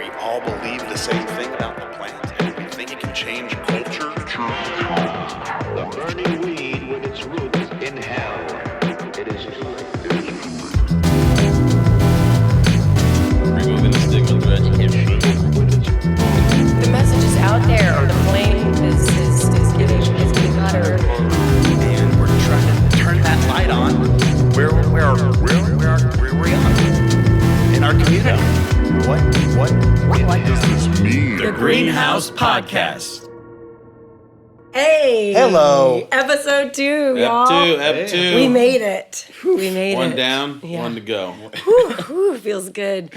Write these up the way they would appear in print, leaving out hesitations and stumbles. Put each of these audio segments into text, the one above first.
we all believe the same thing about the plant, and we think it can change culture. The burning weed with its roots in hell. It is Removing the stigma of education. The message is out there. The flame is getting hotter. And we're trying to turn that light on where we are in our community. What does this mean? The Greenhouse Podcast. Hey! Hello. Episode 2, y'all. Ep 2. We made it. We made One it. down, Yeah. one to go. Whew, feels good.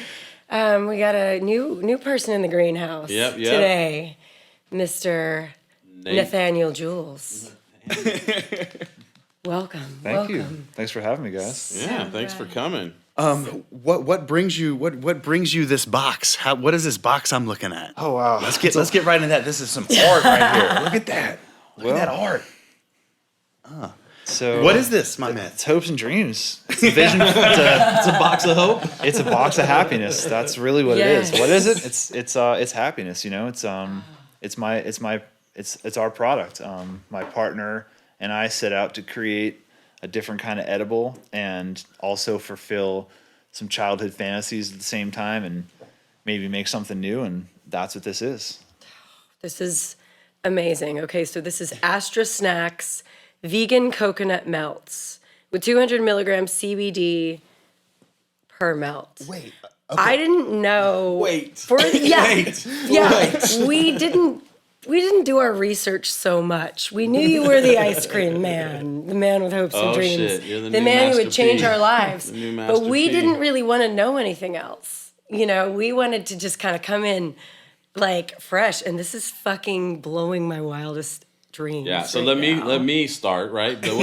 We got a new person in the greenhouse Yep. today, Mr. Nathaniel Jules. Welcome. Thank you. Thanks for having me, guys. Yeah, thanks for coming. What brings you this box? What is this box I'm looking at? Oh wow. Let's get right into that. This is some art right here. Look at that. Look at that art. So What is this, my man? It's hopes and dreams. It's a vision. It's a box of hope. It's a box of happiness. That's really what it is. Yes. What is it? It's happiness. You know, it's our product. My partner and I set out to create a different kind of edible and also fulfill some childhood fantasies at the same time and maybe make something new. And that's what this is. This is amazing. Okay, so this is Astra Snacks vegan coconut melts with 200 milligrams CBD per melt. Wait. I didn't know. Wait. We didn't do our research so much. We knew you were the ice cream man, the man with hopes and dreams, shit, you're the new man who would Master change P. our lives. The new Master But we P. didn't really want to know anything else. You know, we wanted to just kind of come in like fresh, and this is fucking blowing my wildest dreams. Yeah, so right let now. me start, right? The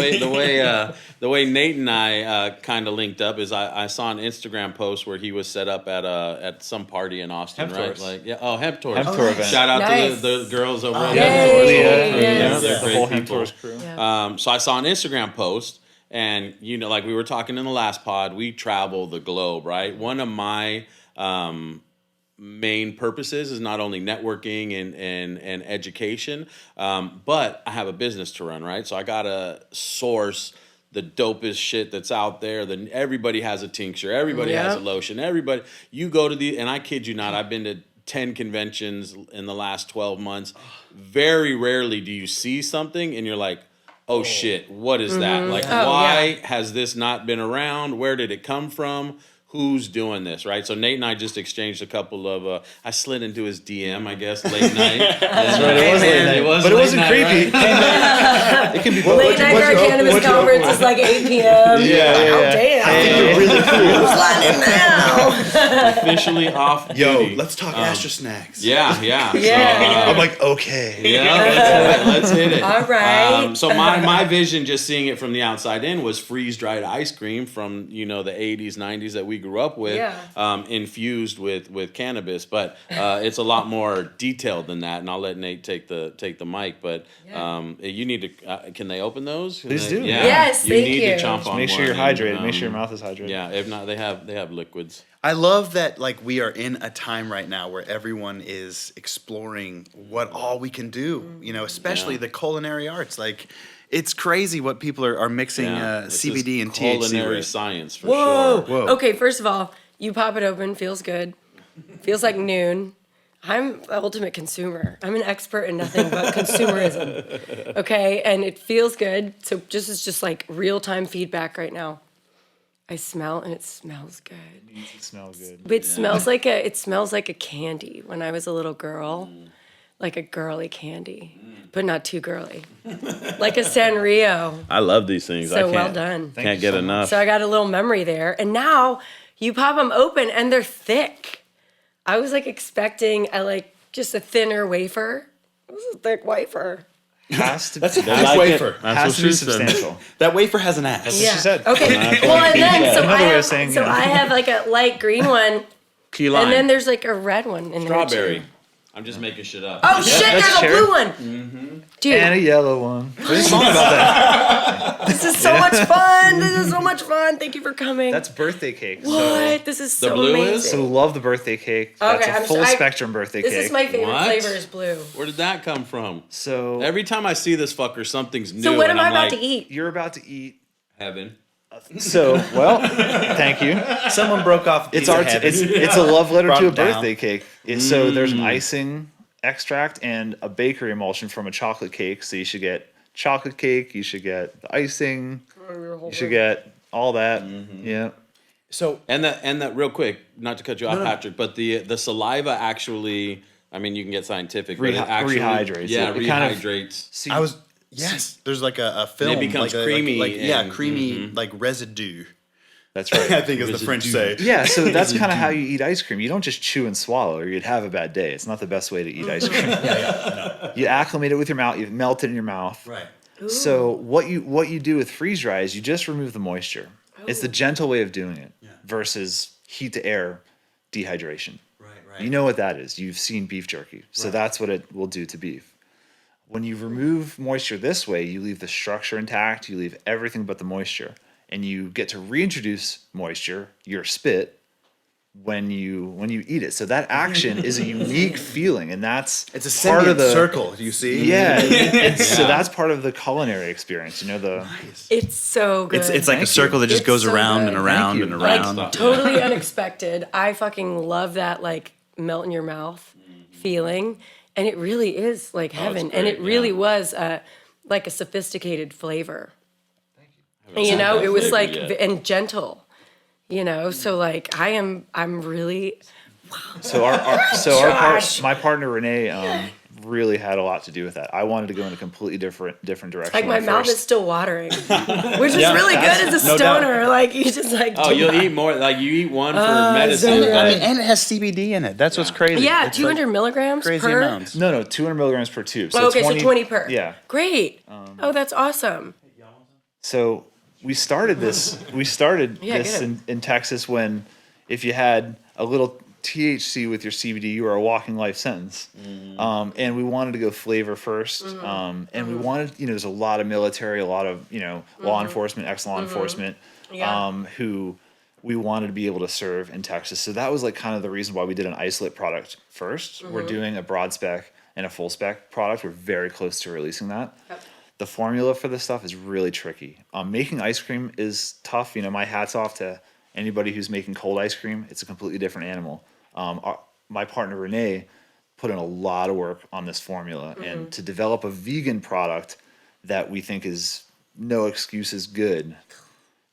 way Nate and I kind of linked up is I saw an Instagram post where he was set up at some party in Austin, Hemp right? Tours. Hemp Tours. Hemp Tour event. Shout out Nice. to the girls over at Yay. Hemp Tours. Yes. They're The great whole Hemp people. Tours crew. Yeah. So I saw an Instagram post, and like we were talking in the last pod, we travel the globe, right? One of my main purposes is not only networking and education, but I have a business to run, right? So I gotta source the dopest shit that's out there. Then everybody has a tincture, everybody has a lotion, everybody. You go to and I kid you not, I've been to 10 conventions in the last 12 months. Very rarely do you see something and you're like, oh shit, what is that? Like, why has this not been around? Where did it come from? Who's doing this, right? So Nate and I just exchanged a couple of, I slid into his DM, I guess, late night. That's right, it was late night. But it wasn't creepy. Right? It can be Late night for our cannabis conference is like 8 p.m. Yeah. Oh, damn. I think you're really cool. Sliding now. Officially off duty. Let's talk Astra Snacks. Yeah. Yeah. I'm like, okay. Yeah, let's hit it. All right. So my vision, just seeing it from the outside in, was freeze-dried ice cream from, the 80s, 90s that we grew up with, infused with cannabis. But it's a lot more detailed than that, and I'll let Nate take the mic. But you need to. Can they open those? Please do. Yeah. Yes, you thank need you. to chomp on Make sure one you're and, hydrated. Make sure your mouth is hydrated. Yeah, if not, they have liquids. I love that we are in a time right now where everyone is exploring what all we can do, especially the culinary arts. It's crazy what people are mixing It's CBD just and THC culinary with. science for Whoa. sure. Okay, first of all, you pop it open, feels good. Feels like noon. I'm the ultimate consumer. I'm an expert in nothing but consumerism. Okay, and it feels good. So it's just like real-time feedback right now. I smell and it smells good. It smells good. It smells like a candy when I was a little girl. Like a girly candy, but not too girly. Like a Sanrio. I love these things. So well done. Can't get enough. So I got a little memory there. And now you pop them open and they're thick. I was expecting just a thinner wafer. This is a thick wafer. Has to. That's a be- thick wafer. Has to be substantial. That wafer has an ass. That's what she said. Okay. Well, and then Another way of saying, I have a light green one, Key lime. and then there's a red one in strawberry. there too. I'm just making shit up. Oh shit! that's There's a cherry. blue one, dude. And a yellow one. There's a song about that. This is so much fun. This is so much fun. Thank you for coming. That's birthday cake. what? This is The so blue is? amazing. So love the birthday cake. That's a I'm full sure- spectrum birthday This cake. is my favorite What? flavor is blue. Where did that come from? So Every time I see this fucker, something's new. So what am and I I'm about like, to eat? you're about to eat. Heaven. So well, thank you. Someone broke off. It's it's a love letter Brought to a it down. birthday cake. So there's an icing extract and a bakery emulsion from a chocolate cake. So you should get chocolate cake. You should get the icing. You should get all that. Yeah. So And that real quick, not to cut you off, Patrick, but the saliva actually, I mean, you can get scientific, but it actually rehydrates. Yeah, It kind of- rehydrates. See, I was yes. There's like a film. becomes like creamy yeah, and- creamy like residue. that's right. I think as the French say. Yeah, so that's kind of how you eat ice cream. You don't just chew and swallow, or you'd have a bad day. It's not the best way to eat ice cream. You acclimate it with your mouth. You melt it in your mouth. Right. So what you do with freeze dry is you just remove the moisture. It's the gentle way of doing it versus heat to air dehydration. Right. You know what that is. You've seen beef jerky. So that's what it will do to beef. When you remove moisture this way, you leave the structure intact, you leave everything but the moisture, and you get to reintroduce moisture, your spit, when you eat it. So that action is a unique feeling, and that's It's a part sentient of the circle. Do you see? Yeah, so that's part of the culinary experience. You know the It's so good. It's like Thank a circle that just It's goes so around good. and around Thank and you. around. like totally unexpected. I fucking love that like melt in your mouth feeling, and it really is like heaven. And great, it really yeah. was like a sophisticated flavor. You know, it was like and gentle. You know, so like I'm really so Josh. my partner Renee really had a lot to do with that. I wanted to go in a completely different direction. like my at mouth first. is still watering, which is really good as a no doubt. stoner. Like you just like Oh, you'll eat more. Like you eat one for medicine. so but- I mean, and it has CBD in it. That's what's crazy. yeah, It's 200 like milligrams crazy per. amounts. No, 200 milligrams per tube. Oh, okay, so 20 per. Yeah. Great. Oh, that's awesome. So we started this. We started Yeah, this get it. in Texas when, if you had a little THC with your CBD, you were a walking life sentence. And we wanted to go flavor first. And we wanted, there's a lot of military, a lot of law enforcement, ex-law enforcement, Yeah. who we wanted to be able to serve in Texas. So that was like kind of the reason why we did an isolate product 1st. We're doing a broad spec and a full spec product. We're very close to releasing that. Yep. The formula for this stuff is really tricky. Making ice cream is tough. My hat's off to anybody who's making cold ice cream. It's a completely different animal. My partner Renee put in a lot of work on this formula, and to develop a vegan product that we think is no excuses good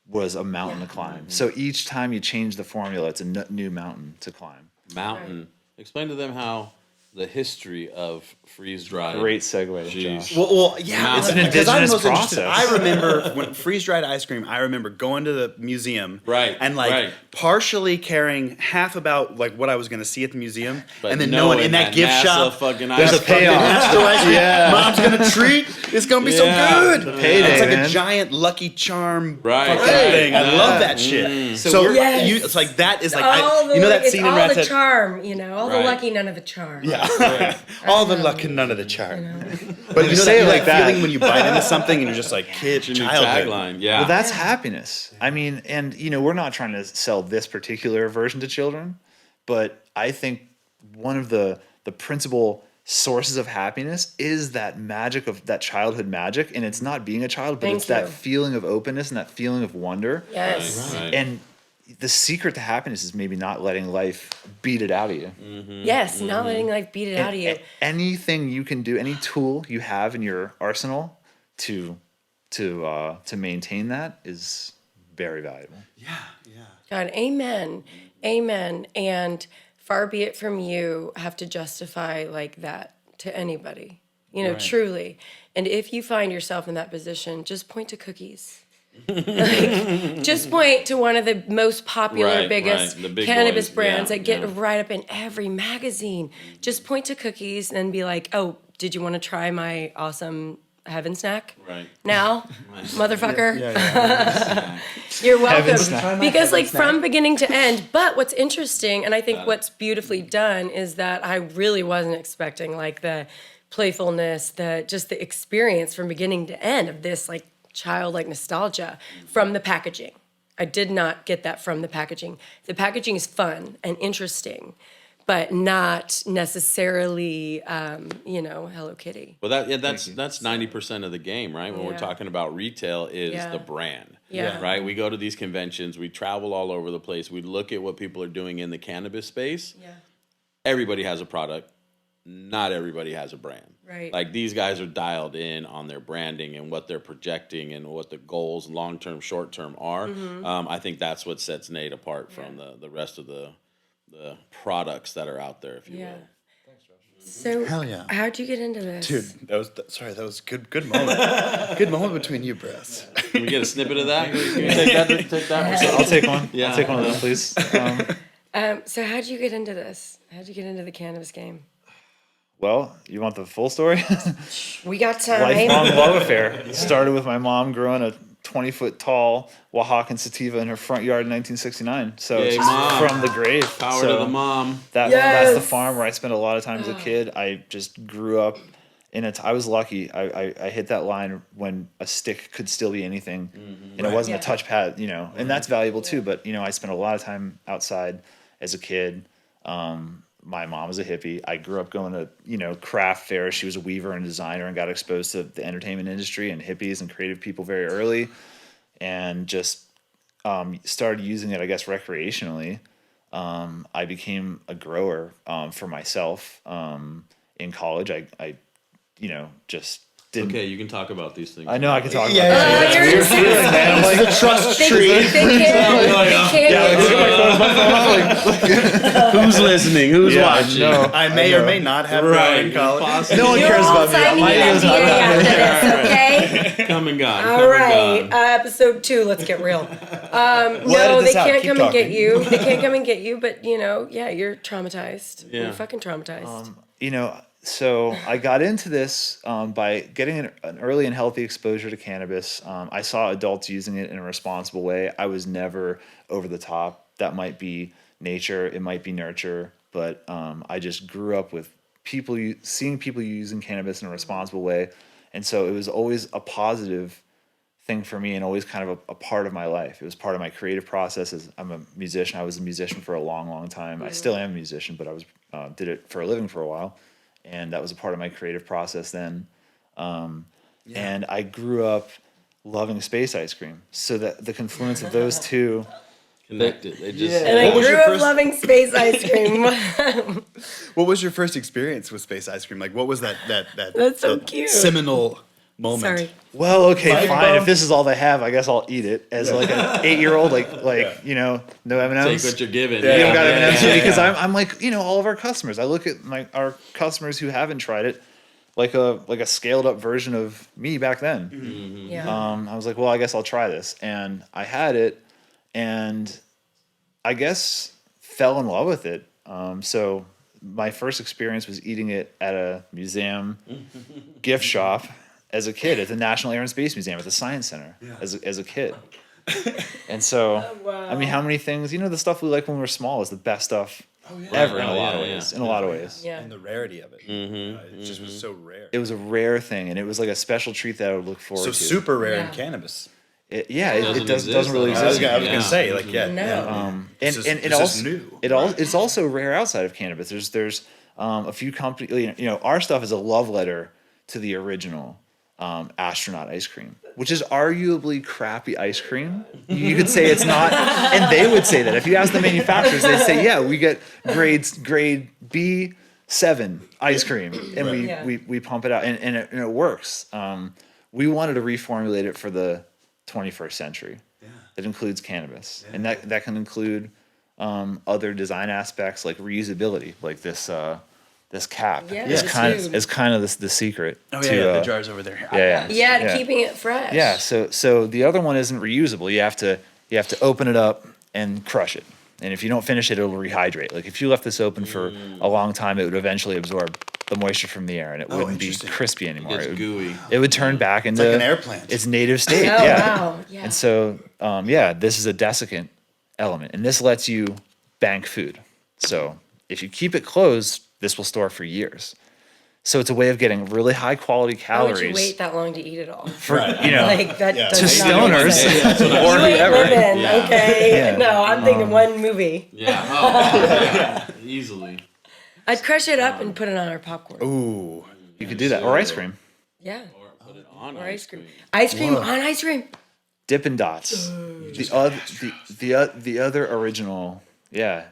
was a mountain to climb. So each time you change the formula, it's a new mountain to climb. Mountain. Explain to them how the history of freeze dried. Great segue, Jeez. Josh. Well, yeah, It's an because I'm indigenous most interested. process. I remember when freeze dried ice cream. I remember going to the museum, Right, and right. partially caring half about like what I was going to see at the museum, But and then knowing in that gift NASA shop fucking There's ice a cream. payoff. Astro ice cream, Mom's gonna treat. It's gonna be Yeah. so good. The payday, It's like man. a giant Lucky Charm Right. fucking Right. thing. I Yeah. love that shit. So we're- Yes. it's like that is like all the, that it's scene in all Rat the Tat- charm, all the Right. lucky, none of the charm. Yeah, all the luck and none of the charm. But you know say that, it like that. feeling when you bite into something and you're just like kid, Your new childhood. tagline. Yeah. Well, that's happiness. I mean, and we're not trying to sell this particular version to children, but I think one of the principal sources of happiness is that magic of that childhood magic, and it's not being a child, but Thank it's that you. feeling of openness and that feeling of wonder. Yes. Right. And the secret to happiness is maybe not letting life beat it out of you. Yes. Not letting life beat it out of you. Anything you can do, any tool you have in your arsenal to maintain that is very valuable. God, amen. Amen. And far be it from you have to justify like that to anybody, truly. And if you find yourself in that position, just point to cookies. Just point to one of the most popular, Right, biggest right. The big cannabis boys. brands Yeah, that get yeah. right up in every magazine. Just point to cookies and be like, oh, did you want to try my awesome Heaven Snack. Right. Now, motherfucker. Yeah. You're welcome. Snack. Because like from beginning to end, but what's interesting, and I think what's beautifully done is that I really wasn't expecting like the playfulness, just the experience from beginning to end of this like childlike nostalgia from the packaging. I did not get that from the packaging. The packaging is fun and interesting, but not necessarily, Hello Kitty. Well, that's 90% of the game, right? When we're Yeah. talking about retail, is Yeah. the brand. Yeah. Right. We go to these conventions. We travel all over the place. We look at what people are doing in the cannabis space. Yeah. Everybody has a product. Not everybody has a brand. Right. Like these guys are dialed in on their branding and what they're projecting and what the goals, long term, short term, are. I think that's what sets Nate apart from the rest of the products that are out there, if you Yeah. will. So, Hell yeah. how'd you get into this? Dude, that was good moment. Good moment between you, bros. Can we get a snippet of that? Can we take that? I'll take one. Yeah. I'll take one of those, please. So how'd you get into this? How'd you get into the cannabis game? Well, you want the full story? We got time. Lifelong love affair. It started with my mom growing a 20-foot tall Oaxacan sativa in her front yard in 1969. So Yay, it's just Mom. from the grave. Power so to the mom. That's the Yes. farm where I spent a lot of time as a kid. I just grew up in it. I was lucky. I hit that line when a stick could still be anything, and it wasn't a touchpad, and that's valuable too. But I spent a lot of time outside as a kid. My mom was a hippie. I grew up going to, craft fairs. She was a weaver and designer and got exposed to the entertainment industry and hippies and creative people very early, and just started using it, I guess, recreationally. I became a grower for myself in college. I just didn't. Okay, you can talk about these things. I know I can talk about Yeah. that. You're It's weird feeling, man. I'm like, Trust They tree. can't. Who's listening? Who's watching? no, I may or may not have Right. in college. No one You're cares all about me. signing My an ego's not NDA that after big. this, okay? Come and gone. All come right, And gone. episode 2. Let's get real. edit No, they this out. can't Keep come and get talking. you. They can't come and get you. But you're traumatized. Yeah. You're fucking traumatized. So I got into this by getting an early and healthy exposure to cannabis. I saw adults using it in a responsible way. I was never over the top. That might be nature, it might be nurture, but I just grew up with seeing people using cannabis in a responsible way, and so it was always a positive thing for me and always kind of a part of my life. It was part of my creative process. I'm a musician. I was a musician for a long, long time. I still am a musician, but I was did it for a living for a while. And that was a part of my creative process then. And I grew up loving space ice cream. So that the confluence of those two. Connected. They just. And I What was grew your up first- loving space ice cream. What was your first experience with space ice cream? Like, what was that That's so that cute. seminal moment? Sorry. Well, okay, Light fine. bulb? If this is all they have, I guess I'll eat it as like an 8-year-old. No M&Ms. Take what you're given. You don't got Yeah, M&Ms yeah, because yeah. I'm like all of our customers. I look at our customers who haven't tried it, like a scaled up version of me back then. Yeah. I was like, well, I guess I'll try this. And I had it and I guess fell in love with it. So my first experience was eating it at a museum gift shop as a kid at the National Air and Space Museum at the Science Center as a kid. And so, I mean, how many things, the stuff we like when we were small is the best stuff ever in a lot of ways. In a lot of ways. Yeah. And the rarity of it. It just was so rare. It was a rare thing, and it was like a special treat that I would look forward So to. super rare in Yeah. cannabis. It Doesn't doesn't exist really at all. I was exist. gonna say, like, yeah. No. yeah. And It's just- and it it's just also new. it's also rare outside of cannabis. There's a few companies. Our stuff is a love letter to the original Astronaut ice cream, which is arguably crappy ice cream. You could say it's not, and they would say that if you ask the manufacturers, they'd say, yeah, we get grade B7 ice cream, and Yeah. we pump it out, and it works. We wanted to reformulate it for the 21st century. That includes cannabis, and that can include other design aspects like reusability, like this cap. Yeah, is the tube. kind of the secret. Oh, to, yeah, the jar's over there. Yeah, keeping it fresh. Yeah, so the other one isn't reusable. You have to open it up and crush it. And if you don't finish it, it'll rehydrate. Like if you left this open for a long time, it would eventually absorb the moisture from the air, and it wouldn't be interesting. crispy anymore. It's It would, gooey. it would turn back into like an air plant. its native state. Oh, yeah. wow. Yeah. And so, this is a desiccant element, and this lets you bank food. So if you keep it closed, this will store for years. So it's a way of getting really high quality Why calories. would you wait that long to eat it all? For, you know, Like, that Yeah. does to not make stoners. sense. That's what I- or You ain't whoever. living, Yeah. okay? Yeah. No, I'm thinking one movie. Yeah. Oh, yeah. Easily. I'd crush it up and put it on our popcorn. Ooh. You could do that, or ice cream, Yeah. Or put it on Or ice cream. Ice cream on ice cream. Dippin' Dots. The other original,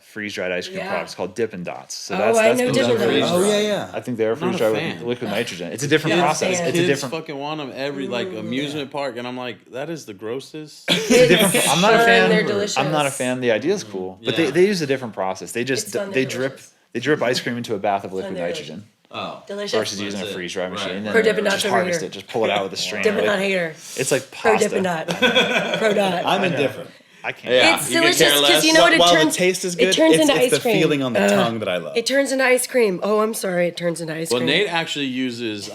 freeze dried ice cream Yeah. product is called Dippin' Dots. So Oh, I know been Dippin' done for Dots. Oh, years. yeah. I think they are Not freeze a dried fan. with liquid nitrogen. It's a different Yeah, process. fan. It's a Kids different. fucking want them every like amusement park, and I'm like, that is the grossest. I'm not a Fun, fan. they're delicious. I'm not a fan. The idea is cool, but Yeah. they use a different process. They just It's fun, they they're drip delicious. they drip ice cream into a bath of liquid they're nitrogen Oh, Delicious. versus using a That's it. freeze dry machine. Right. And Pro Dippin' Dots just over harvest here. it. Just pull it out with a strainer. Dippin' Dot Like, hater. it's like Pro pasta. Dippin' Dot. Pro Dot. I'm indifferent. I can't. Yeah. It's you could delicious care because less. you know what it While turns. the taste is good, it turns it's, into it's ice the cream. feeling on the tongue that I love. It turns into ice cream. Oh, I'm sorry. It turns into ice well, cream. Nate actually uses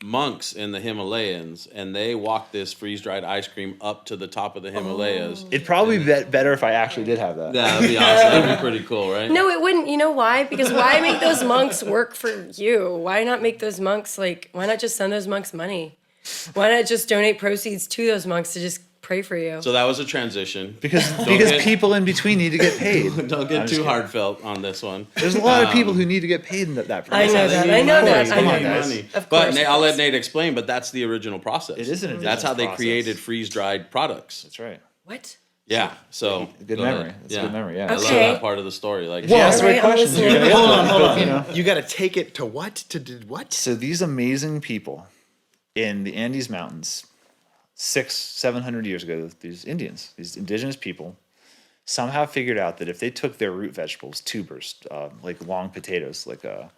monks in the Himalayas, and they walk this freeze dried ice cream up to the top of the Himalayas. It'd probably be better if I actually did have that. That'd be awesome. That'd be pretty cool, right? No, it wouldn't. You know why? Because why make those monks work for you? Why not make those monks why not just send those monks money? Why not just donate proceeds to those monks to just pray for you? So that was a transition. Because get- people in between need to get paid. Don't get just too kidding. heartfelt on this one. There's a lot of people who need to get paid in that I process. know that. I know that. I Come know on, that. guys. Of But course, Nate, of I'll let course. Nate explain, but that's the original process. It is an That's how they process. created freeze-dried products. That's right. What? Yeah, so... Good go memory. ahead. That's a good memory, yeah. I love Okay. that part of the story. Like, If you ask the right Alright, I'm questions, you're listening. gonna Hold on, hold on. You know? You got to take it to what? To do what? So these amazing people in the Andes Mountains, 600-700 years ago, these Indians, these indigenous people, somehow figured out that if they took their root vegetables, tubers, like long potatoes, I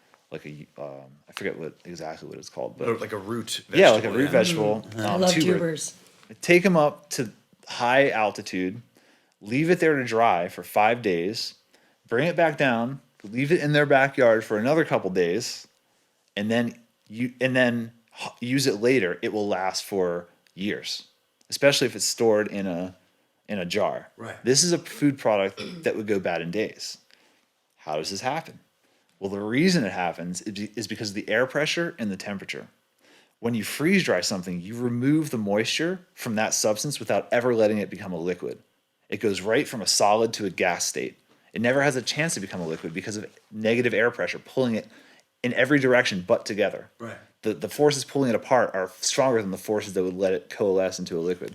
forget exactly what it's called, but Like a root vegetable. yeah, like a root vegetable, I love tuber. tubers. Take them up to high altitude, leave it there to dry for 5 days, bring it back down, leave it in their backyard for another couple days, and then use it later. It will last for years, especially if it's stored in a jar. Right. This is a food product that would go bad in days. How does this happen? Well, the reason it happens is because of the air pressure and the temperature. When you freeze dry something, you remove the moisture from that substance without ever letting it become a liquid. It goes right from a solid to a gas state. It never has a chance to become a liquid because of negative air pressure pulling it in every direction but together. Right. The forces pulling it apart are stronger than the forces that would let it coalesce into a liquid.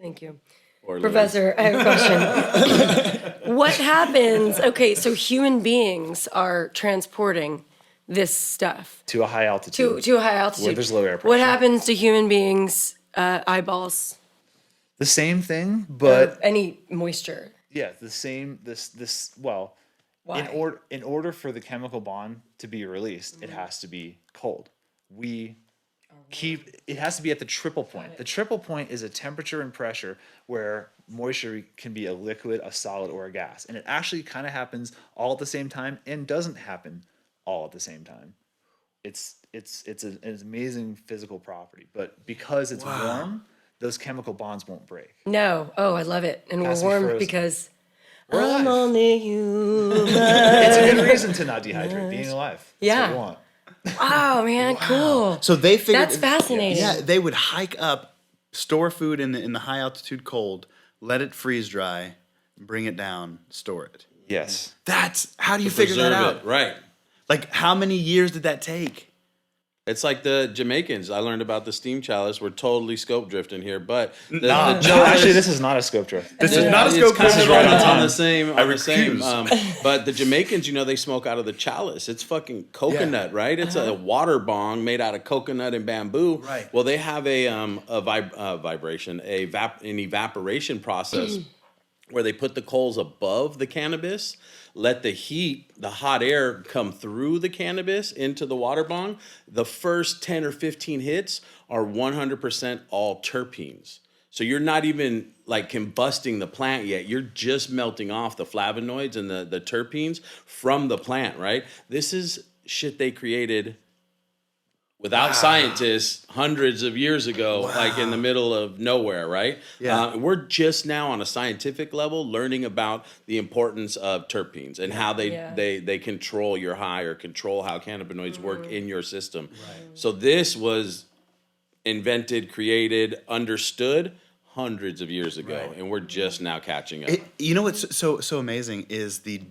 Thank you. or Professor, I have a question. What happens? Okay, so human beings are transporting this stuff To a high altitude. to a high altitude. Where there's low air What pressure. happens to human beings' eyeballs? The same thing, Or but any moisture? yeah, the same. Well, Why? in order for the chemical bond to be released, it has to be cold. It has to be at the triple point. The triple point is a temperature and pressure where moisture can be a liquid, a solid, or a gas, and it actually kind of happens all at the same time and doesn't happen all at the same time. It's an amazing physical property, but because it's warm, those chemical bonds won't break. No. Oh, I love it. And we're Has to be warm frozen. because We're I'm alive. only human. It's a good reason to not dehydrate. Being alive. That's Yeah. what we want. Wow, man, cool. So they figured That's fascinating. Yeah, they would hike up, store food in the high altitude cold, let it freeze dry, bring it down, store it. Yes. That's how do you figure that preserve out? it, right? Like how many years did that take? It's like the Jamaicans. I learned about the steam chalice. We're totally scope drifting here, but the No, chalice. actually, this is not a scope drift. This is not a It's scope kind drift of at all. right on the same. On the same. refuse. But the Jamaicans, they smoke out of the chalice. It's fucking coconut, right? It's a water bong made out of coconut and bamboo. Right. Well, they have an evaporation process where they put the coals above the cannabis, let the heat, the hot air come through the cannabis into the water bong. The first 10 or 15 hits are 100% all terpenes. So you're not even like combusting the plant yet. You're just melting off the flavonoids and the terpenes from the plant, right? This is shit they created without scientists hundreds of years ago, like in the middle of nowhere, right? Yeah. We're just now on a scientific level learning about the importance of terpenes and how they control your high or control how cannabinoids work in your system. Right. So this was invented, created, understood hundreds of years ago, and we're just now catching up. You know what's so amazing is the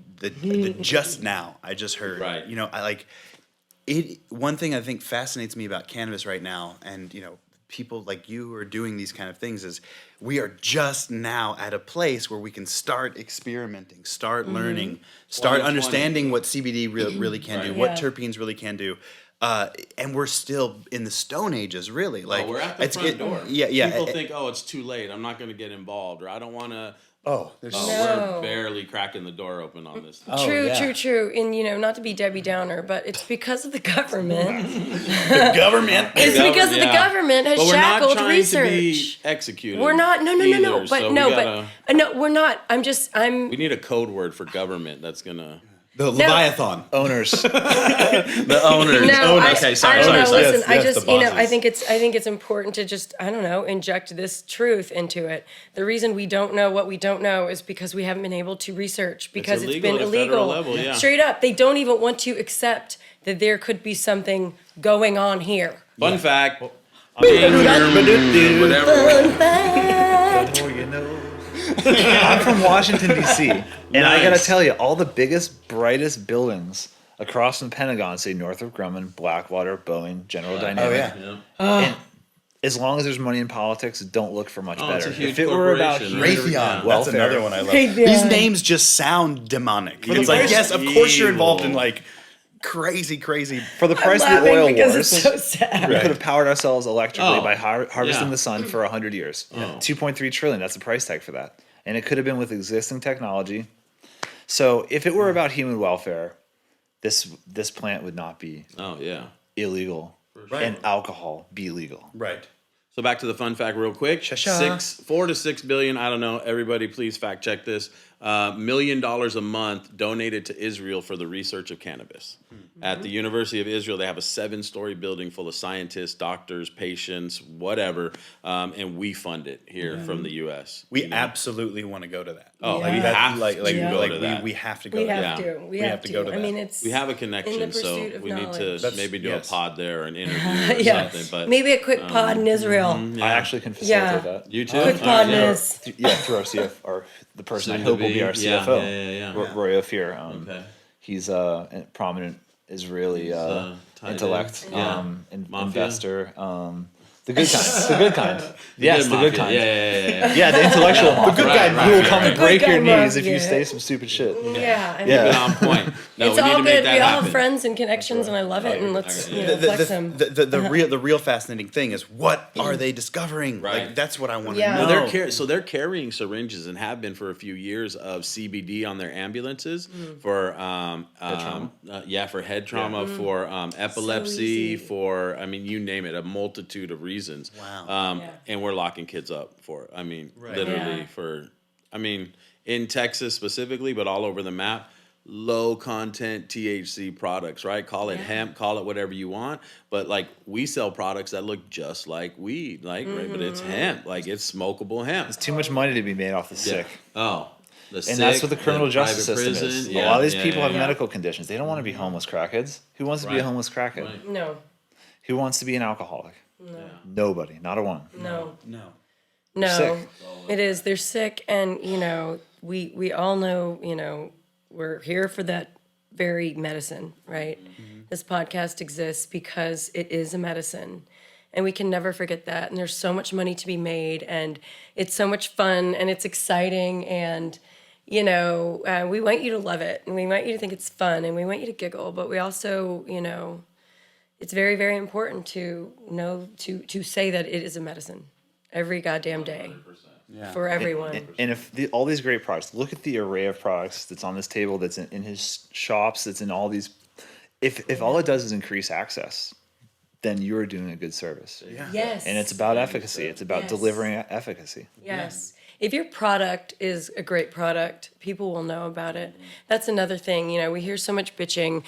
just now. I just heard. Right. You know, I like it. One thing I think fascinates me about cannabis right now, and you know, people like you who are doing these kind of things, is we are just now at a place where we can start experimenting, start learning, start understanding what CBD really can do, what terpenes really can do. And we're still in the Stone Ages, really. Like we're at the front door. Yeah. People think, oh, it's too late. I'm not going to get involved, or I don't want to. There's We're barely cracking the door open on this thing. True. And, you know, not to be Debbie Downer, but it's because of the government. the government. It's because of the government has shackled research. To be executed. We're not. No. either, But so no, we're not. We need a code word for government that's gonna. The Leviathan Owners. the owners. No, Okay, sorry. I don't know. Listen, Yes, I yes, just, the you know, bosses. I think it's important to just, I don't know, inject this truth into it. The reason we don't know what we don't know is because we haven't been able to research, because it's illegal been at a federal illegal. level, yeah. Straight up, they don't even want to accept that there could be something going on here. Fun fact. The more you know. I'm from Washington, D.C., and I gotta tell you, all the biggest, brightest buildings across from the Pentagon say Northrop Grumman, Blackwater, Boeing, General Dynamics. And as long as there's money in politics, don't look for much better. It's a huge If it were about corporation, Raytheon. Yeah. That's welfare. another one I love. Raytheon. These names just sound demonic. It's like, price- yes, of course you're involved in Evil. like crazy. For the price of the Laughing oil because wars, it's so sad. we could have powered ourselves electrically Oh, by harvesting yeah. the sun for 100 years. 2.3 trillion, that's the price tag for that. And it could have been with existing technology. So if it were about human welfare, this plant would not be Oh yeah. illegal and alcohol be legal. Right. So back to the fun fact real quick. Sha-sha. 4 to 6 billion, I don't know. Everybody please fact check this. $1 million a month donated to Israel for the research of cannabis. At the University of Israel, they have a 7-story building full of scientists, doctors, patients, whatever, and we fund it here from the U.S. We absolutely want to go to that. Oh, Yeah. we have to go like to that. we have to go We to have that. Yeah. to. We have have to to. go to I that. mean, it's We have a in connection, the so pursuit of we need knowledge. to maybe do yes. a pod there or an interview or yeah. something. But Maybe a quick pod in Israel. I actually can facilitate Yeah. that. you too? Quick All right, pod in yeah. this. Yeah, through our CF, or the person I Soon hope to will be our yeah, CFO, yeah. Roy Ophir. Okay. He's a prominent Israeli tied intellect, in. Yeah. Mafia? investor. The good kind. The good kind. Yes, the good Mafia. kind. Yeah. Yeah, the intellectual mafia. The good Right, kind who will right, come right. and break The your good guy knees if you mafia. say some stupid shit. Yeah. I mean, Yeah. Been on point. No, it's we need all to make good. that We all happen. have friends and connections, and I love it. And let's flex them. The real fascinating thing is, what are they discovering? Right. Like, that's what I want to Yeah. know. Well, they're carrying syringes and have been for a few years of CBD on their ambulances for for head trauma, for epilepsy, easy. for you name it, a multitude of reasons. Wow. And we're locking kids up for it. Right. Literally in Texas specifically, but all over the map. Low content THC products, right? Call it hemp, call it whatever you want. But like, we sell products that look just like weed, like right, but it's hemp, like it's smokable hemp. There's too much money to be made off the sick. Oh, the And that's what the criminal justice private system prison. is. Yeah, a lot of these yeah, people yeah, have yeah. medical conditions. They don't want to be homeless crackheads. Who wants to be a Right. homeless crackhead? Right. No. Who wants to be an alcoholic? Nobody. Not a one. No. No. Sick. It is. They're sick, and we all know, we're here for that very medicine, right? This podcast exists because it is a medicine, and we can never forget that. And there's so much money to be made, and it's so much fun, and it's exciting, and we want you to love it, and we want you to think it's fun, and we want you to giggle, but we also, it's very, very important to know to say that it is a medicine every goddamn day. For everyone. And if all these great products, look at the array of products that's on this table, that's in his shops, that's in all these. If all it does is increase access, then you're doing a good service. Yeah. Yes. And it's about efficacy. It's about Yes. delivering efficacy. Yes. If your product is a great product, people will know about it. That's another thing. We hear so much bitching.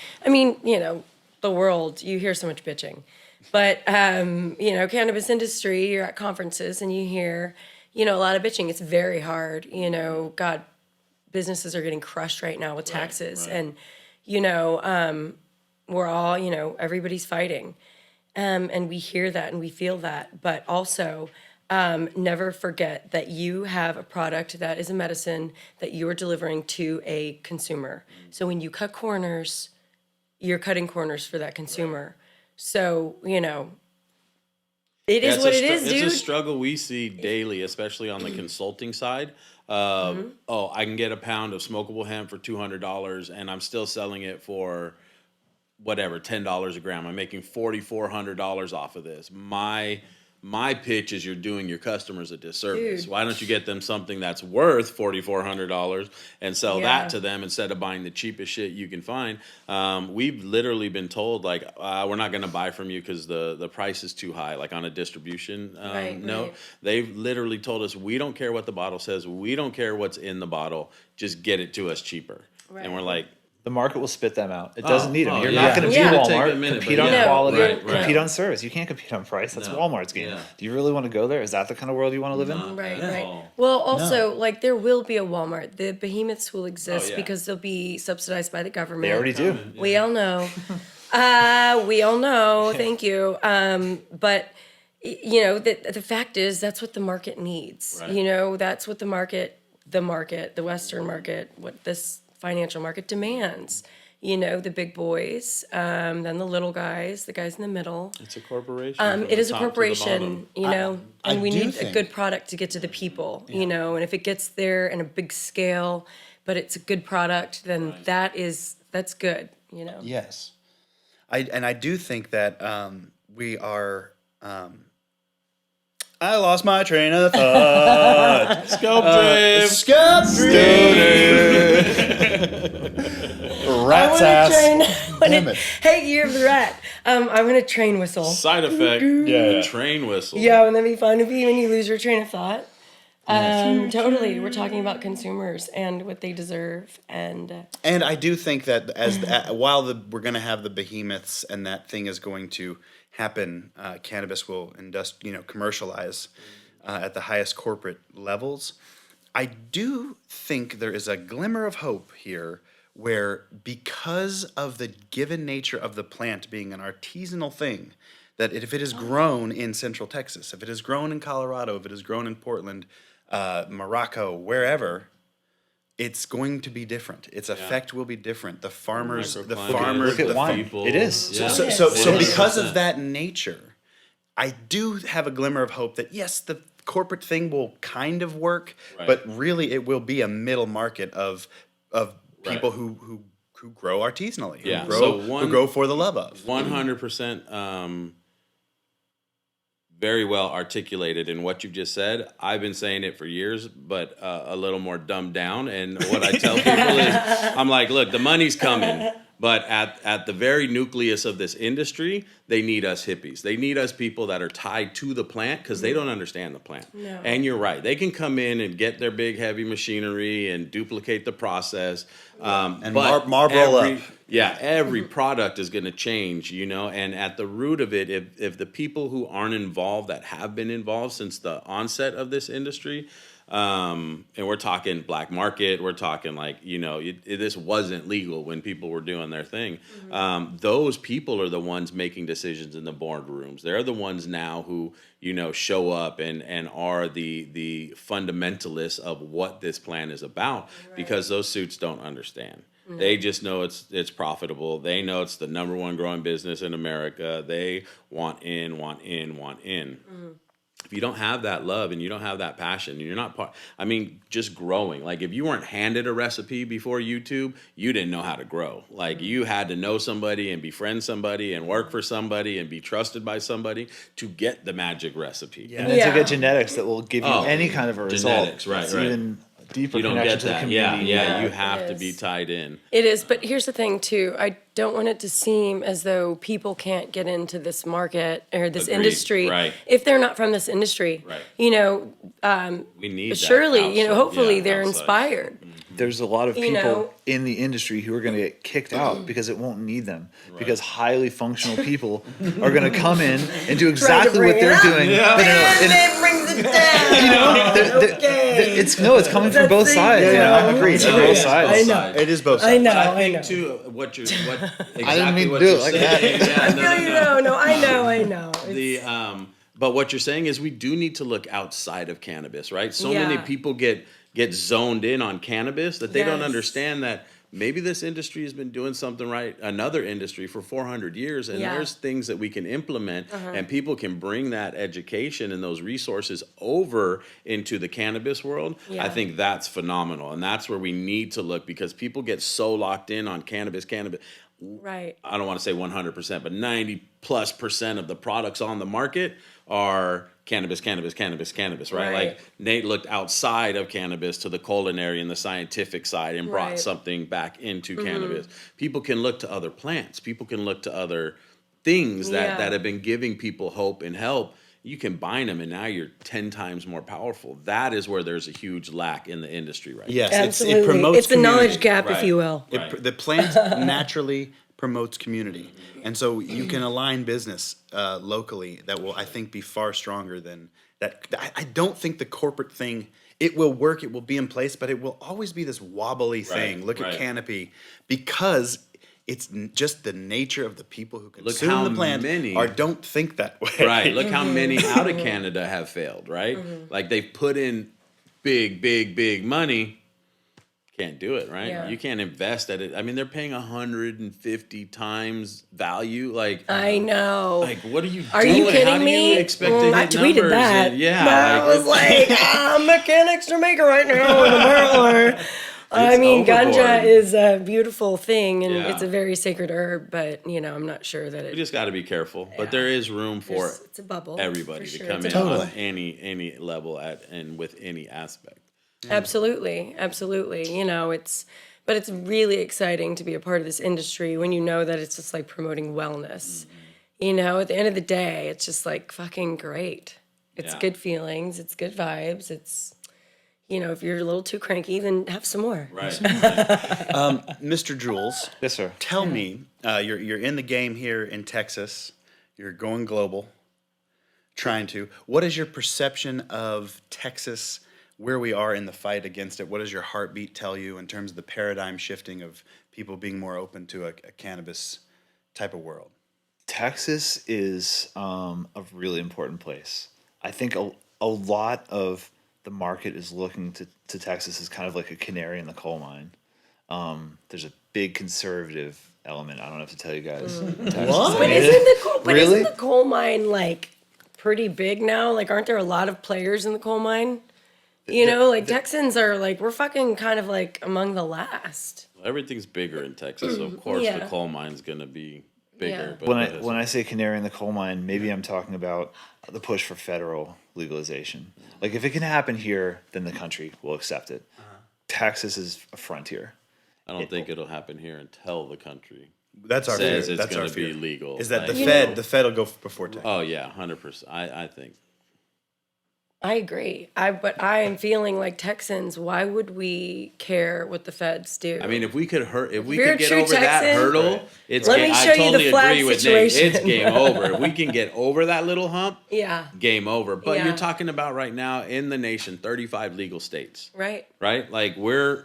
the world, you hear so much bitching. But, cannabis industry, you're at conferences and you hear, a lot of bitching. It's very hard. God, businesses are getting crushed right now with taxes. right. And, we're all, everybody's fighting. And we hear that and we feel that. But also, never forget that you have a product that is a medicine that you are delivering to a consumer. So when you cut corners, you're cutting corners for that consumer. So, it is what it is, dude. It's a struggle we see daily, especially on the consulting side. I can get a pound of smokable hemp for $200 and I'm still selling it for whatever, $10 a gram. I'm making $4,400 off of this. My pitch is you're doing your customers a disservice. Dude. Why don't you get them something that's worth $4,400 and sell Yeah. that to them instead of buying the cheapest shit you can find? We've literally been told, like, we're not going to buy from you because the price is too high, like on a distribution note. Right. They've literally told us, we don't care what the bottle says. We don't care what's in the bottle. Just get it to us cheaper. Right. And we're like, The market will spit them out. It doesn't need them. You're yeah. not going to Yeah. be It'll take a Walmart. minute, Compete but on yeah. quality. Right. Compete on service. You can't compete on price. That's No. Walmart's game. Yeah. Do you really want to go there? Is that the kind of world you want to live in? Right, Yeah. right. Well, also, like, there will be a Walmart. The behemoths will exist yeah. because they'll be subsidized by the government. They already do. We all know. We all know. Thank you. But the fact is, that's what the market needs. Right. That's what the Western market, what this financial market demands. The big boys, then the little guys, the guys in the middle. it's a corporation. from It the is a top to the corporation, bottom. and we do need a think- good product to get to the people, and if it gets there in a big scale, but it's a good product, then that's good, Yes, I do think that we are. I lost my train of thought. Scope drift. Scope Rat's ass. Damn it. Hey, you're the rat. I'm gonna train whistle. Side effect. Yeah. Train whistle. Yeah, wouldn't that be fun when you lose your train of thought? Totally. We're talking about consumers and what they deserve, and And I do think that while we're going to have the behemoths and that thing is going to happen, cannabis will commercialize at the highest corporate levels. I do think there is a glimmer of hope here where, because of the given nature of the plant being an artisanal thing, that if it is grown in Central Texas, if it is grown in Colorado, if it is grown in Portland, Morocco, wherever, it's going to be different. Its effect will be different. The farmers, Microclimate. Look at wine. people. It is. Yeah. So It is. because of that nature, I do have a glimmer of hope that yes, the corporate thing will kind of work, Right. but really it will be a middle market of people Right. who grow artisanally, Yeah. who grow for the love of. 100% very well articulated in what you've just said. I've been saying it for years, but a little more dumbed down. And what I tell people is, I'm like, look, the money's coming. But at the very nucleus of this industry, they need us hippies. They need us people that are tied to the plant because they don't understand the plant. No. And you're right. They can come in and get their big, heavy machinery and duplicate the process. And but Marlboro up. Yeah, every product is going to change, and at the root of it, if the people who aren't involved, that have been involved since the onset of this industry, and we're talking black market, we're talking like, this wasn't legal when people were doing their thing. Those people are the ones making decisions in the boardrooms. They're the ones now who, show up and are the fundamentalists of what this plan is about, because those suits don't understand. They just know it's profitable. They know it's the number one growing business in America. They want in. If you don't have that love and you don't have that passion, you're not just growing. Like, if you weren't handed a recipe before YouTube, you didn't know how to grow. Like, you had to know somebody and befriend somebody and work for somebody and be trusted by somebody to get the magic recipe. And then to get genetics that will give you any kind of a result. Genetics, right, It's right. even deeper You don't connection get to the that. community. Yeah, you it have to is. be tied in. it is. But here's the thing, too. I don't want it to seem as though people can't get into this market or this Agreed. industry Right. if they're not from this industry. Right. We We need that surely, outside. hopefully Yeah, they're outside. inspired. there's a lot of You people know. in the industry who are going to get kicked out because it won't need them. Because highly functional people are going to come in and do exactly what bring it they're up. doing. But And it brings it down. Okay. it's coming from both sides. Yeah, I agree. It's Yeah, both yeah. sides. I know. It is both I sides. know. But I I think know. too, exactly I didn't mean to what do you're it like saying. that. No. I know. But what you're saying is we do need to look outside of cannabis, right? So many Yeah. people get zoned in on cannabis that they don't Yes. understand that maybe this industry has been doing something right, another industry for 400 years, and Yeah. there's things that we can implement, and people can bring that education and those resources over into the cannabis world. Yeah. I think that's phenomenal, and that's where we need to look, because people get so locked in on cannabis. Right. I don't want to say 100%, but 90+% of the products on the market are cannabis, right? Right. Like Nate looked outside of cannabis to the culinary and the scientific side and brought Right. something back into cannabis. People can look to other plants. People can look to other things that Yeah. have been giving people hope and help. You combine them, and now you're 10 times more powerful. That is where there's a huge lack in the industry right Yes, Absolutely. it promotes It's the knowledge community. gap, Right. if you will. Right. The plant naturally promotes community, and so you can align business locally that will, I think, be far stronger than that. I don't think the corporate thing. It will work. It will be in place, but it will always be this wobbly thing. Look right. at Canopy, because it's just the nature of the people who consume how the plant many- or don't think that way. Right. Look how many out of Canada have failed, right? Like they've put in big money. Can't do it, right? Yeah. You can't invest at it. I mean, they're paying 150 times value. Like, I know. like what are you Are doing? you How kidding do me? you expect to I hit tweeted numbers? that. And- yeah. I was like, mechanics Jamaica right now in the parlor. I It's mean, overboard. ganja is a beautiful thing, and Yeah. it's a very sacred herb. But I'm not sure that We it. just got to be careful. But there is room for It's a bubble. everybody for to sure. come It's a in bubble. on any level and with any aspect. Absolutely. But it's really exciting to be a part of this industry when you know that it's just like promoting wellness. At the end of the day, it's just like fucking great. It's Yeah. good feelings. It's good vibes. It's, if you're a little too cranky, then have some more. Right. Mr. Jules, Yes, sir. tell me, you're in the game here in Texas. You're going global, trying to. What is your perception of Texas, where we are in the fight against it? What does your heartbeat tell you in terms of the paradigm shifting of people being more open to a cannabis type of world? Texas is a really important place. I think a lot of the market is looking to Texas as kind of like a canary in the coal mine. There's a big conservative element. I don't have to tell you guys. Texas. What? But Really? isn't the coal mine like pretty big now? Like, aren't there a lot of players in the coal mine? Texans are like, we're fucking kind of like among the last. Everything's bigger in Texas, so of course Yeah. the coal mine's going to be bigger. Yeah. But When I say canary in the coal mine, maybe I'm talking about the push for federal legalization. Like if it can happen here, then the country will accept it. Texas is a frontier. I don't think it'll happen here until the country That's our fear. says it's That's our going to be fear. legal. Is that Like, the Fed will go before Texas? Oh yeah, 100%. I think. I agree. But I am feeling like Texans, why would we care what the feds do? I mean, if we could you're a get true over that Texan, hurdle, it's Let me show I you the totally flag agree with Nate. situation. It's game over. If we can get over that little hump, yeah, game over. But Yeah. you're talking about right now in the nation, 35 legal states, right. right? Like we're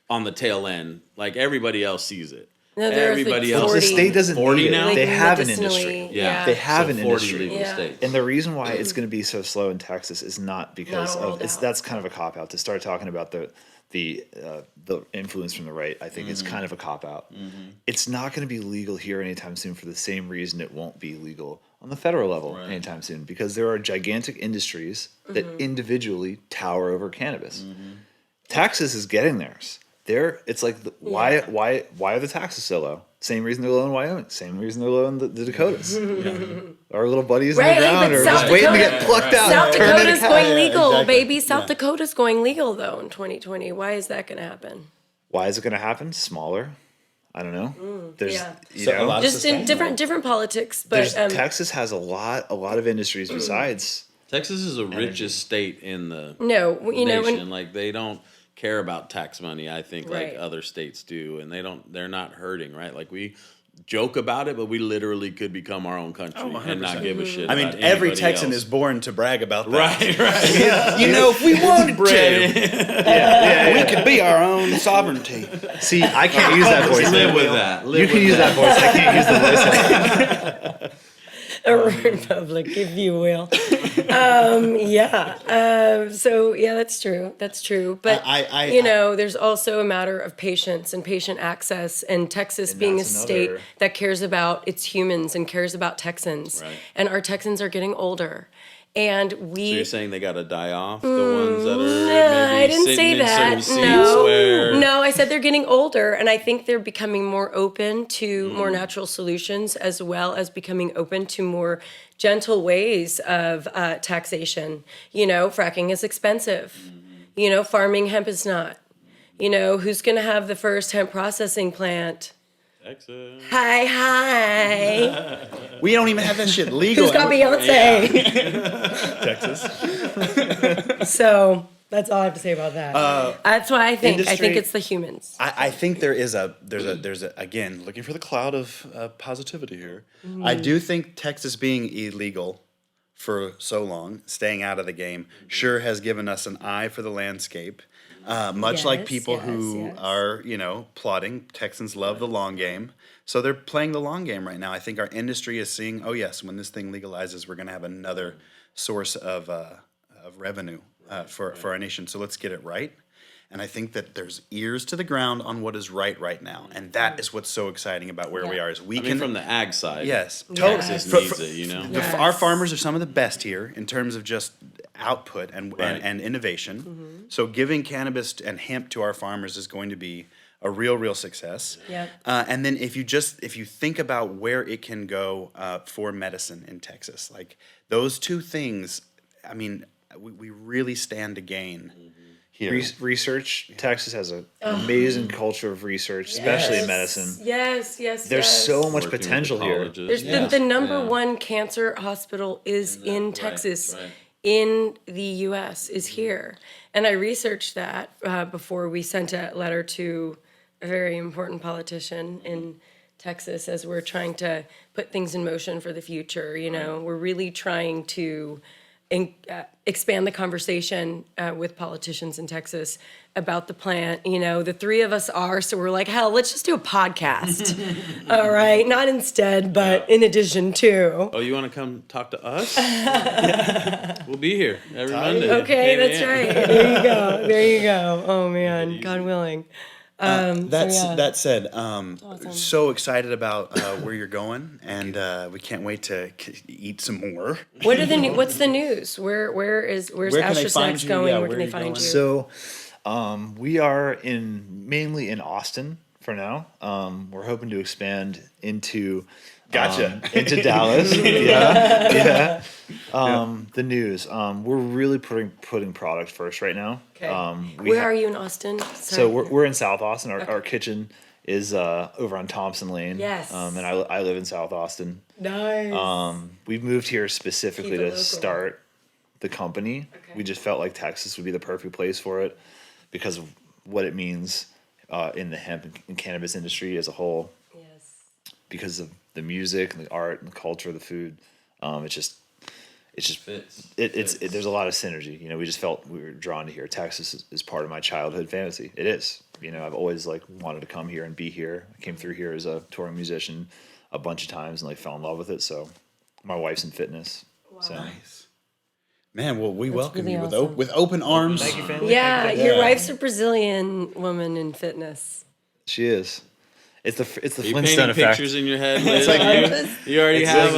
on the tail end. Like everybody else sees it. No, there's Everybody like else. 40. The state doesn't 40 need it. now? They Like have an medicinally, industry. yeah. They have an 40 industry. legal Yeah. states. And the reason why it's going to be so slow in Texas is not because Not rolled of out. that's kind of a cop out to start talking about the influence from the right. I think it's kind of a cop out. It's not going to be legal here anytime soon for the same reason it won't be legal on the federal level anytime soon, because there are gigantic industries that individually tower over cannabis. Texas is getting theirs. It's like why are the taxes so low? Same reason they're low in Wyoming. Same reason they're low in the Dakotas. Our little buddies Right, in the ground but are South just waiting to Dakota- get plucked out. South and turned into Dakota's cash. going legal, exactly. baby. South Dakota's going legal though in 2020. Why is that going to happen? Why is it going to happen? Smaller. I don't know. There's yeah. you So a know, lot of Just in sustainable. different politics, but Texas has a lot of industries besides. Texas is the richest state in the no, nation. when Like they don't care about tax money, I think, like Right. other states do, and they're not hurting, right? Like we joke about it, but we literally could become our own country and not 100%. give a shit. I mean, about every anybody Texan else. is born to brag about that. right. You know, if we wanted Bread. to, we could be our own sovereignty. See, I can't use that voice. Live with that. Live You can with use that voice. I can't use the voice. A republic, if you will. So yeah, that's true. That's true. But there's also a matter of patience and patient access, and Texas And being a that's state another- that cares about its humans and cares about Texans. Right. And our Texans are getting older. And So we you're saying they got to die off, the ones that are I maybe didn't sitting say in that. certain seats where No, I said they're getting older, and I think they're becoming more open to more natural solutions, as well as becoming open to more gentle ways of taxation. Fracking is expensive. Farming hemp is not. Who's going to have the first hemp processing plant? Texas. Hi. We don't even have that shit legal. Who's got Beyonce? Texas. So that's all I have to say about that. That's why I think industry- it's the humans. I think there's a again, looking for the cloud of positivity here. I do think Texas being illegal for so long, staying out of the game, sure has given us an eye for the landscape. Much like Yes, people who yes. are, plotting. Texans love the long game. So they're playing the long game right now. I think our industry is seeing, oh yes, when this thing legalizes, we're going to have another source of revenue for our nation. So let's get it right. And I think that there's ears to the ground on what is right now. And that is what's so exciting about where we are. Is we I mean, can from the ag side. yes, Texas totally. needs it, Yes. Our farmers are some of the best here in terms of just output and innovation. So giving cannabis and hemp to our farmers is going to be a real success. Yep. And then if you think about where it can go for medicine in Texas, like those two things, I mean, we really stand to gain here. Research. Texas has an amazing culture of research, especially in medicine. Yes. There's so much Working with potential the here. colleges. There's the number one cancer hospital is in Texas. right. In the U.S. is here, and I researched that before we sent a letter to a very important politician in Texas as we're trying to put things in motion for the future. We're really trying to expand the conversation with politicians in Texas about the plant. The three of us are, so we're like, hell, let's just do a podcast. All right, not instead, but in addition to. Oh, you want to come talk to us? We'll be here every Monday. Okay, 8 that's a.m. right. There you go. Oh man, God willing. That said, so excited about where you're going, and we can't wait to eat some more. What's the news? Where's Where can Astra they find Snacks you? going? Yeah, Where where can are they you find going? you? So, we are mainly in Austin for now. We're hoping to expand into into Dallas. yeah. The news. We're really putting product first right now. Okay. We Where ha- are you in Austin? So we're in South Austin. Our kitchen is over on Thompson Lane. Yes. And I live in South Austin. Nice. We've moved here specifically Keep it to local. start the company. Okay. We just felt like Texas would be the perfect place for it because of what it means in the hemp and cannabis industry as a whole, Yes. because of the music and the art and the culture, the food. It's there's a lot of synergy. We just felt we were drawn to here. Texas is part of my childhood fantasy. It is. I've always wanted to come here and be here. I came through here as a touring musician a bunch of times and fell in love with it. So my wife's in fitness. Wow. So Nice. Man, well, we welcome really you awesome. with open arms. thank you, family. Yeah, Thank you. your wife's a Brazilian woman in fitness. She is. It's the Are you Flintstone painting effect. pictures in your head? Liz? you already have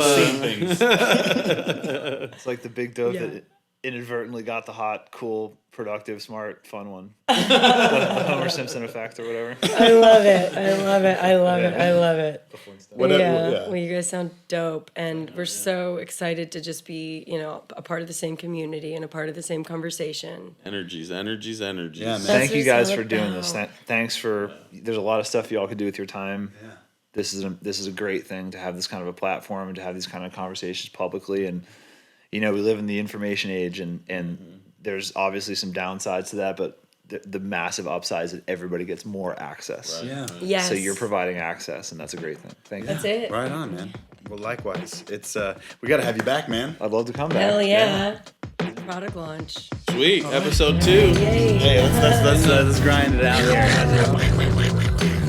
It's like the big dope Yeah. that inadvertently got the hot, cool, productive, smart, fun one. the Homer Simpson effect or whatever. I love it. Whatever, Yeah. yeah. Well, you guys sound dope, and we're so excited to just be, a part of the same community and a part of the same conversation. energies. Yeah, man. Thank what you it's guys all for doing this. about. Thanks for. There's a lot of stuff y'all could do with your time. Yeah. This is a great thing to have this kind of a platform and to have these kind of conversations publicly. And we live in the information age, and there's obviously some downsides to that, but the massive upsides that everybody gets more access. Yeah. Yes. So you're providing access, and that's a great thing. Thank you. That's it. Right on, man. Well, likewise. It's we got to have you back, man. I'd love to come back. Hell yeah. Product launch. Sweet. Episode 2. Yay. Hey, let's grind it out here.